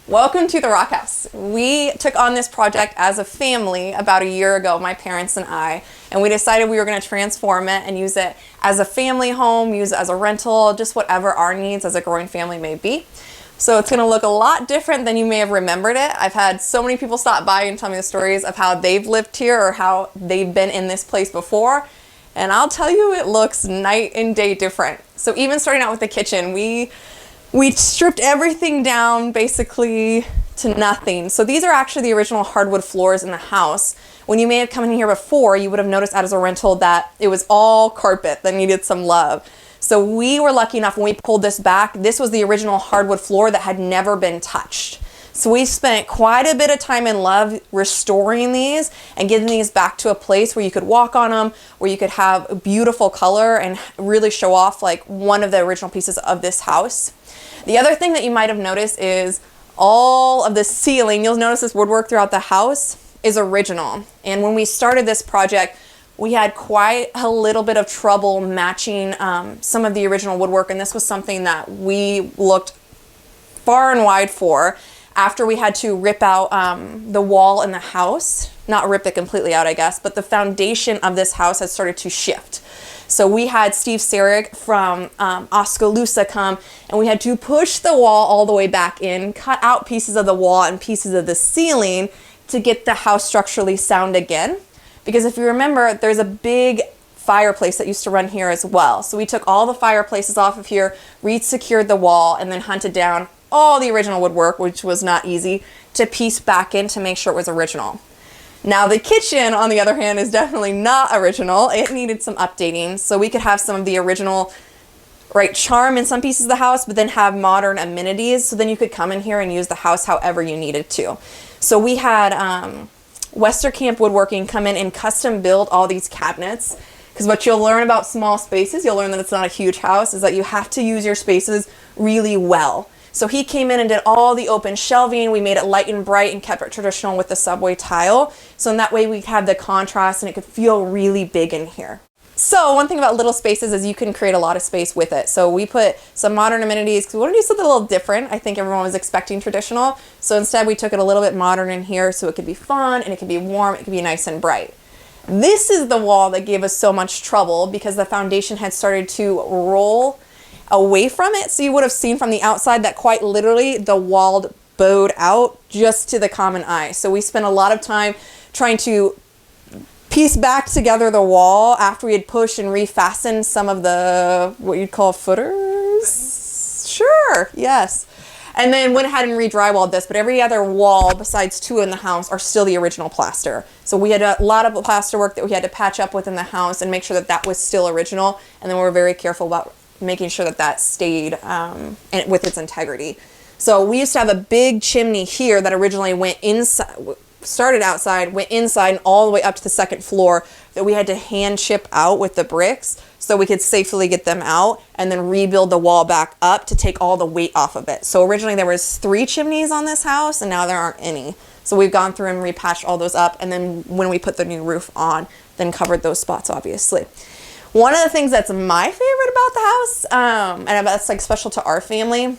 Welcome to the Rock House. We took on this project as a family about a year ago, my parents and I, and we decided we were going to transform it and use it as a family home, use it as a rental, just whatever our needs as a growing family may be. So it's going to look a lot different than you may have remembered it. I've had so many people stop by and tell me the stories of how they've lived here or how they've been in this place before. And I'll tell you, it looks night and day different. So even starting out with the kitchen, we stripped everything down basically to nothing. So these are actually the original hardwood floors in the house. When you may have come in here before, you would have noticed as a rental that it was all carpet that needed some love. So we were lucky enough when we pulled this back, this was the original hardwood floor that had never been touched. So we spent quite a bit of time and love restoring these and getting these back to a place where you could walk on them, where you could have a beautiful color and really show off like one of the original pieces of this house. The other thing that you might have noticed is all of the ceiling, you'll notice this woodwork throughout the house is original. And when we started this project, we had quite a little bit of trouble matching some of the original woodwork, and this was something that we looked far and wide for after we had to rip out the wall in the house. Not rip it completely out, I guess, but the foundation of this house had started to shift. So we had Steve Sarek from Oskaloosa come, and we had to push the wall all the way back in, cut out pieces of the wall and pieces of the ceiling to get the house structurally sound again. Because if you remember, there's a big fireplace that used to run here as well. So we took all the fireplaces off of here, re-secured the wall, and then hunted down all the original woodwork, which was not easy, to piece back in to make sure it was original. Now the kitchen, on the other hand, is definitely not original. It needed some updating, so we could have some of the original charm in some pieces of the house, but then have modern amenities, so then you could come in here and use the house however you needed to. So we had Westerkamp Woodworking come in and custom build all these cabinets, because what you'll learn about small spaces, you'll learn that it's not a huge house, is that you have to use your spaces really well. So he came in and did all the open shelving. We made it light and bright and kept it traditional with the subway tile. So in that way we had the contrast and it could feel really big in here. So one thing about little spaces is you can create a lot of space with it. So we put some modern amenities because we want to do something a little different. I think everyone was expecting traditional. So instead we took it a little bit modern in here so it could be fun and it could be warm, it could be nice and bright. This is the wall that gave us so much trouble because the foundation had started to roll away from it. So you would have seen from the outside that quite literally the wall bowed out just to the common eye. So we spent a lot of time trying to piece back together the wall after we had pushed and refastened some of the, what you'd call footers? Sure, yes. And then went ahead and re-drywalled this, but every other wall besides two in the house are still the original plaster. So we had a lot of plaster work that we had to patch up within the house and make sure that that was still original. And then we were very careful about making sure that that stayed with its integrity. So we used to have a big chimney here that originally went inside, started outside, went inside and all the way up to the second floor that we had to hand chip out with the bricks so we could safely get them out and then rebuild the wall back up to take all the weight off of it. So originally there was 3 chimneys on this house and now there aren't any. So we've gone through and repatched all those up, and then when we put the new roof on, then covered those spots obviously. One of the things that's my favorite about the house, and that's like special to our family,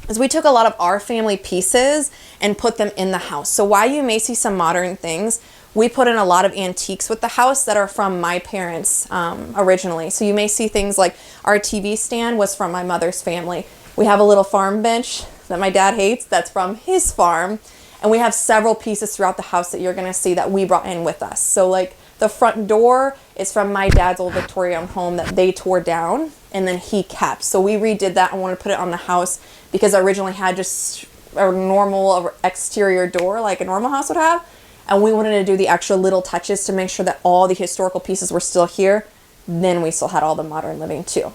is we took a lot of our family pieces and put them in the house. So while you may see some modern things, we put in a lot of antiques with the house that are from my parents originally. So you may see things like our TV stand was from my mother's family. We have a little farm bench that my dad hates that's from his farm. And we have several pieces throughout the house that you're gonna see that we brought in with us. So like the front door is from my dad's old Victorian home that they tore down and then he kept. So we redid that and wanted to put it on the house because I originally had just a normal exterior door like a normal house would have. And we wanted to do the extra little touches to make sure that all the historical pieces were still here. Then we still had all the modern living too.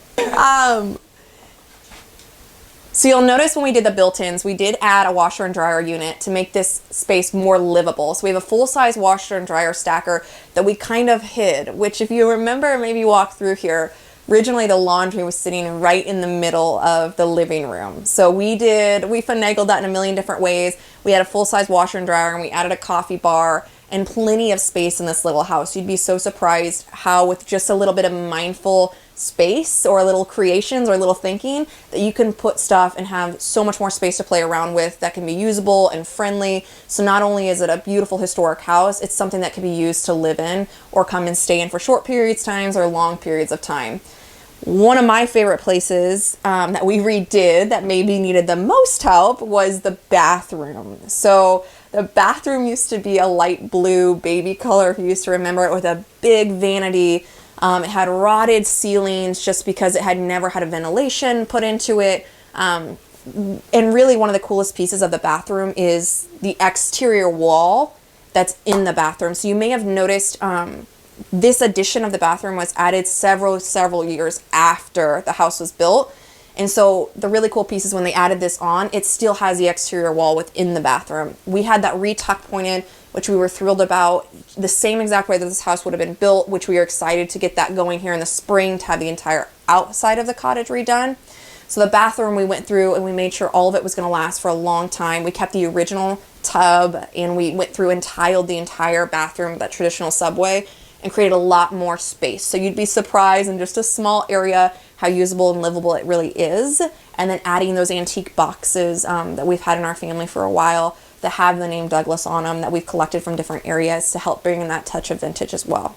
So you'll notice when we did the built-ins, we did add a washer and dryer unit to make this space more livable. So we have a full-size washer and dryer stacker that we kind of hid, which if you remember, maybe walk through here, originally the laundry was sitting right in the middle of the living room. So we finagled that in a million different ways. We had a full-size washer and dryer and we added a coffee bar and plenty of space in this little house. You'd be so surprised how with just a little bit of mindful space or little creations or little thinking that you can put stuff and have so much more space to play around with that can be usable and friendly. So not only is it a beautiful historic house, it's something that can be used to live in or come and stay in for short periods of times or long periods of time. One of my favorite places that we redid that maybe needed the most help was the bathroom. So the bathroom used to be a light blue baby color, if you used to remember it, with a big vanity. It had rotted ceilings just because it had never had a ventilation put into it. And really one of the coolest pieces of the bathroom is the exterior wall that's in the bathroom. So you may have noticed this addition of the bathroom was added several years after the house was built. And so the really cool piece is when they added this on, it still has the exterior wall within the bathroom. We had that re-tuck pointed, which we were thrilled about, the same exact way that this house would have been built, which we are excited to get that going here in the spring to have the entire outside of the cottage redone. So the bathroom we went through and we made sure all of it was going to last for a long time. We kept the original tub and we went through and tiled the entire bathroom, that traditional subway, and created a lot more space. So you'd be surprised in just a small area how usable and livable it really is. And then adding those antique boxes that we've had in our family for a while that have the name Douglas on them that we've collected from different areas to help bring in that touch of vintage as well.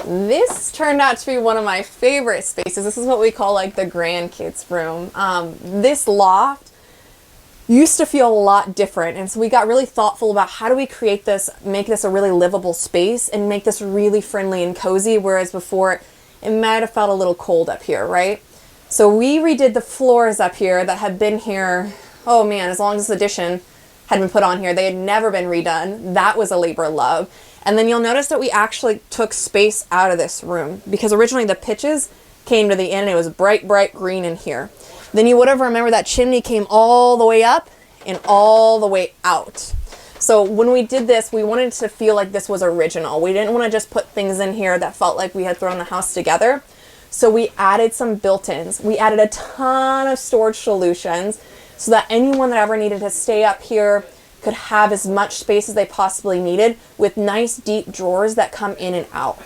This turned out to be one of my favorite spaces. This is what we call like the grandkids room. This loft used to feel a lot different, and so we got really thoughtful about how do we create this, make this a really livable space and make this really friendly and cozy, whereas before it might have felt a little cold up here, right? So we redid the floors up here that had been here, oh man, as long as this addition had been put on here. They had never been redone. That was a labor of love. And then you'll notice that we actually took space out of this room because originally the pitches came to the end and it was bright green in here. Then you would have remembered that chimney came all the way up and all the way out. So when we did this, we wanted to feel like this was original. We didn't want to just put things in here that felt like we had thrown the house together. So we added some built-ins. We added a ton of storage solutions so that anyone that ever needed to stay up here could have as much space as they possibly needed with nice deep drawers that come in and out.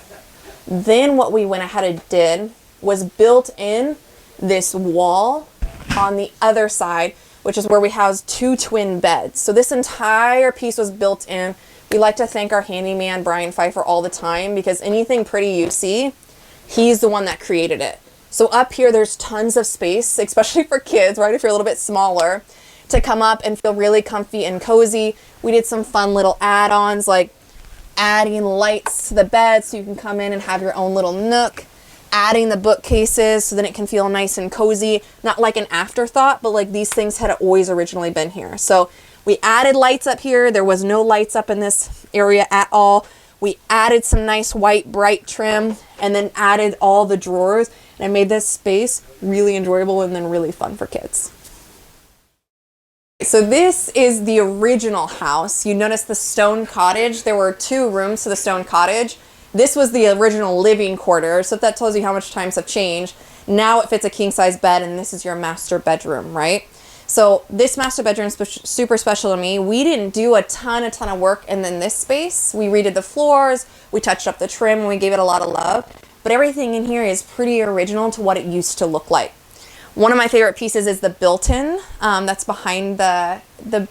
Then what we went ahead and did was built in this wall on the other side, which is where we housed 2 twin beds. So this entire piece was built in. We like to thank our handyman, Brian Pfeiffer, all the time because anything pretty you see, he's the one that created it. So up here, there's tons of space, especially for kids, right? If you're a little bit smaller, to come up and feel really comfy and cozy. We did some fun little add-ons like adding lights to the bed so you can come in and have your own little nook, adding the bookcases so then it can feel nice and cozy, not like an afterthought, but like these things had always originally been here. So we added lights up here. There was no lights up in this area at all. We added some nice white bright trim and then added all the drawers, and I made this space really enjoyable and then really fun for kids. So this is the original house. You notice the stone cottage. There were 2 rooms to the stone cottage. This was the original living quarters. So if that tells you how much times have changed. Now it fits a king size bed and this is your master bedroom, right? So this master bedroom is super special to me. We didn't do a ton of work in this space. We redid the floors, we touched up the trim, and we gave it a lot of love. But everything in here is pretty original to what it used to look like. One of my favorite pieces is the built-in that's behind the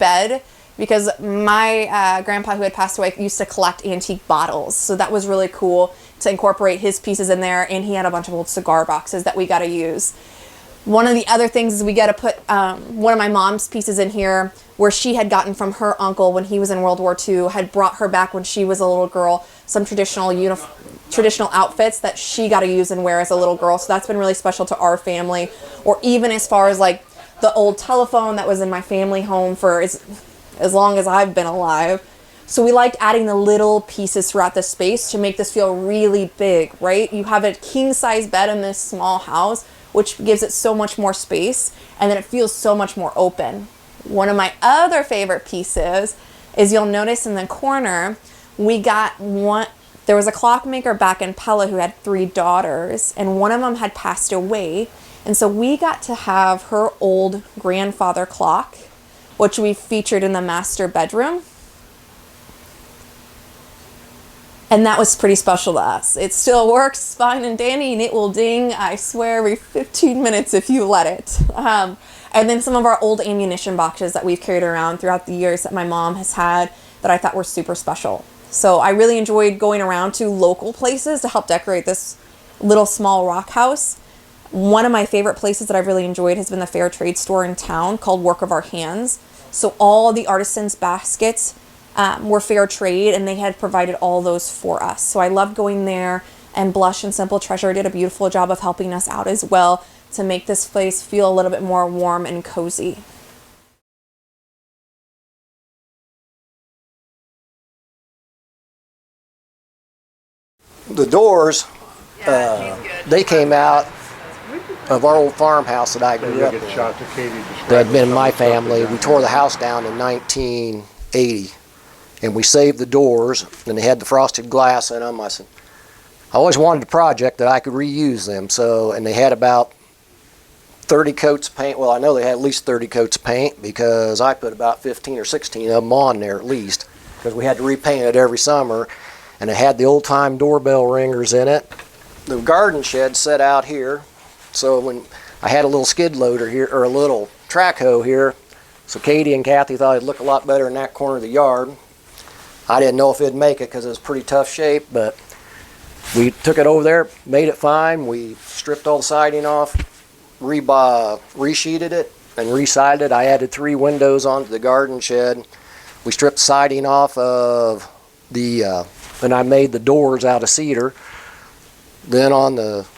bed because my grandpa who had passed away used to collect antique bottles. So that was really cool to incorporate his pieces in there, and he had a bunch of old cigar boxes that we got to use. One of the other things is we got to put one of my mom's pieces in here where she had gotten from her uncle when he was in World War II, had brought her back when she was a little girl, some traditional outfits that she got to use and wear as a little girl. So that's been really special to our family. Or even as far as like the old telephone that was in my family home for as long as I've been alive. So we liked adding the little pieces throughout the space to make this feel really big, right? You have a king size bed in this small house, which gives it so much more space, and then it feels so much more open. One of my other favorite pieces is you'll notice in the corner, we got one, there was a clockmaker back in Pella who had 3 daughters, and one of them had passed away. And so we got to have her old grandfather clock, which we featured in the master bedroom. And that was pretty special to us. It still works fine and dandy, and it will ding, I swear, every 15 minutes if you let it. And then some of our old ammunition boxes that we've carried around throughout the years that my mom has had that I thought were super special. So I really enjoyed going around to local places to help decorate this little small rock house. One of my favorite places that I've really enjoyed has been the fair trade store in town called Work of Our Hands. So all the artisans' baskets were fair trade, and they had provided all those for us. So I loved going there, and Blush and Simple Treasure did a beautiful job of helping us out as well to make this place feel a little bit more warm and cozy. The doors, they came out of our old farmhouse that I grew up in. That had been in my family. We tore the house down in 1980, and we saved the doors, and they had the frosted glass in them. I said, I always wanted a project that I could reuse them. So, and they had about 30 coats of paint. Well, I know they had at least 30 coats of paint because I put about 15 or 16 of them on there at least, because we had to repaint it every summer. And it had the old-time doorbell ringers in it. The garden shed set out here, so when I had a little skid loader here, or a little track hoe here, so Katie and Kathy thought it'd look a lot better in that corner of the yard. I didn't know if it'd make it because it was pretty tough shape, but we took it over there, made it fine. We stripped all the siding off, resheeted it, and re-sided it. I added 3 windows onto the garden shed. We stripped siding off of the and I made the doors out of cedar. Then on the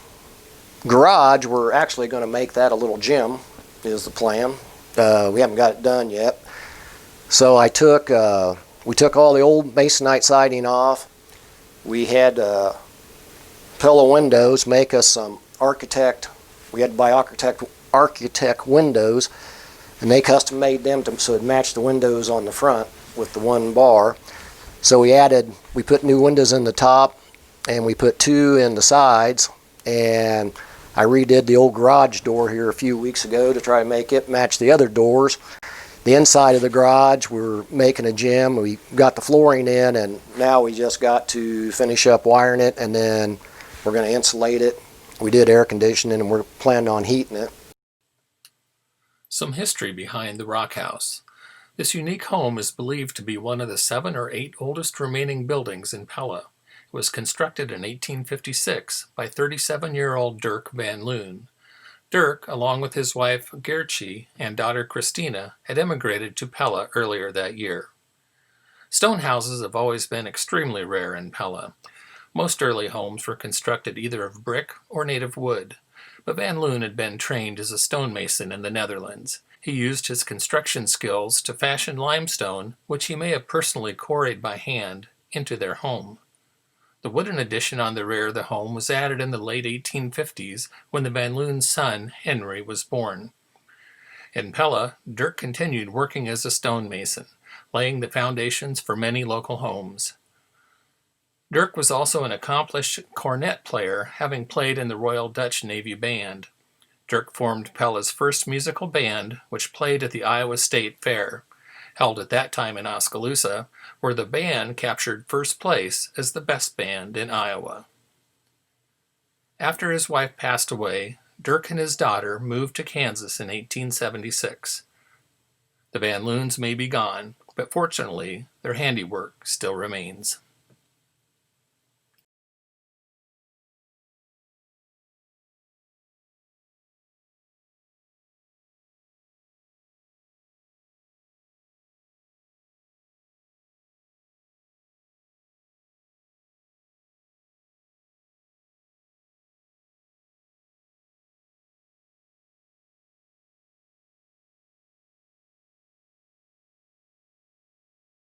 garage, we're actually going to make that a little gym, is the plan. We haven't got it done yet. So we took all the old masonite siding off. We had Pella windows make us some architect. We had to buy architect windows, and they custom made them so it matched the windows on the front with the 1 bar. So we put new windows in the top, and we put 2 in the sides, and I redid the old garage door here a few weeks ago to try to make it match the other doors. The inside of the garage, we're making a gym. We got the flooring in, and now we just got to finish up wiring it, and then we're going to insulate it. We did air conditioning, and we're planning on heating it. Some history behind the Rock House. This unique home is believed to be one of the 7 or 8 oldest remaining buildings in Pella. It was constructed in 1856 by 37-year-old Dirk Van Loon. Dirk, along with his wife Gertje and daughter Christina, had immigrated to Pella earlier that year. Stone houses have always been extremely rare in Pella. Most early homes were constructed either of brick or native wood, but Van Loon had been trained as a stonemason in the Netherlands. He used his construction skills to fashion limestone, which he may have personally quarried by hand, into their home. The wooden addition on the rear of the home was added in the late 1850s when the Van Loon's son, Henry, was born. In Pella, Dirk continued working as a stonemason, laying the foundations for many local homes. Dirk was also an accomplished cornet player, having played in the Royal Dutch Navy Band. Dirk formed Pella's first musical band, which played at the Iowa State Fair, held at that time in Oskaloosa, where the band captured first place as the best band in Iowa. After his wife passed away, Dirk and his daughter moved to Kansas in 1876. The Van Loons may be gone, but fortunately, their handiwork still remains.